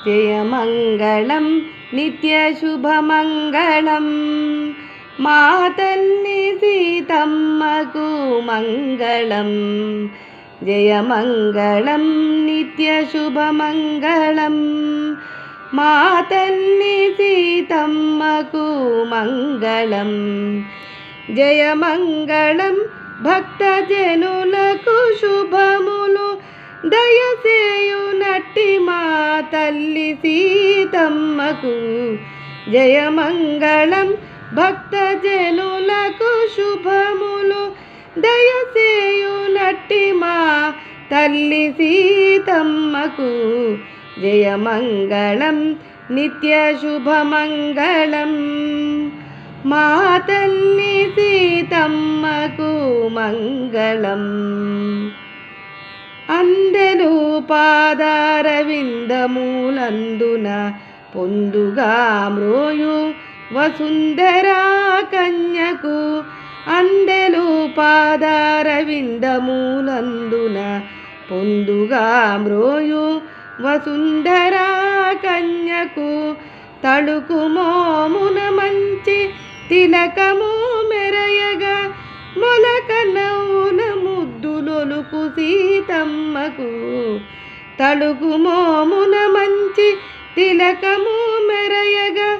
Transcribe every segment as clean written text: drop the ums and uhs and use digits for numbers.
జయమంగళం నిత్యశుభమంగళం మా తల్లి సీతమ్మకు మంగళం. జయమంగళం నిత్యశుభమంగళం మా తల్లి సీతమ్మకు మంగళం. జయమంగళం భక్తజనులకు శుభములు దయచేయునట్టి మా తల్లి సీతమ్మకు. జయమంగళం భక్తజనులకు శుభములు దయచేయునట్టి మా తల్లి సీతమ్మకు. జయమంగళం నిత్యశుభమంగళం మా తల్లి సీతమ్మకు మంగళం. అందెలు పాదారవిందములందున పొందుగా మ్రోయు వసుంధరా కన్యకు. అందెలు పాదారవిందములందున పొందుగా మ్రోయు వసుంధరా కన్యకు. తళుకు మోమున మంచి తిలకము మెరయగా మొలక నవ్వున ముద్దులొలుకు సీతమ్మకు. తళుకు మోమున మంచి తిలకము మెరయగా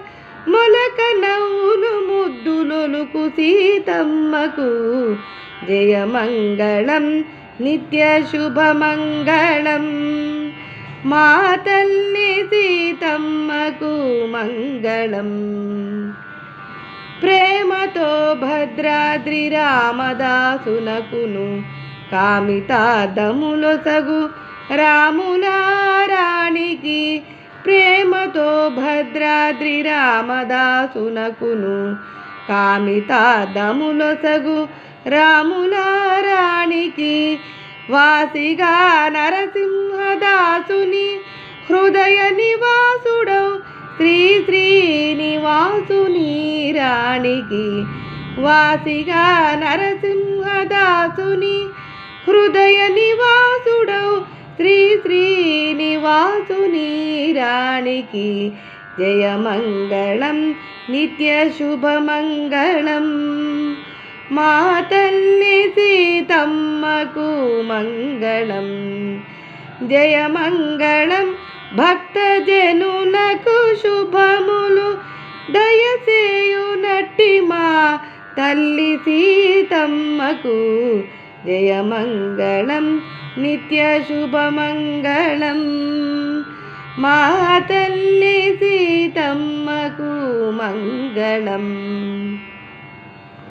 మొలక నవ్వును ముద్దులొలుకు సీతమ్మకు. జయమంగళం నిత్యశుభమంగళం మా తల్లి సీతమ్మకు మంగళం. ప్రేమతో భద్రాద్రి రామదాసునకును కామితార్థములొసగు రాములారానికి. ప్రేమతో భద్రాద్రి రామదాసునకును కామితార్థములొసగు రాములారానికి. వాసిగా నరసింహదాసుని హృదయ నివాసుడౌ శ్రీ శ్రీనివాసుని రాణికి. వాసిగా నరసింహదాసుని హృదయ నివాసుడౌ శ్రీ శ్రీనివాసుని రాణికి. జయమంగళం నిత్యశుభమంగళం మా తల్లి సీతమ్మకు మంగళం. జయమంగళం భక్తజనులకు శుభములు దయచేయునట్టి మా తల్లి సీతమ్మకు. జయమంగళం నిత్యశుభమంగళం మా తల్లి సీతమ్మకు మంగళం.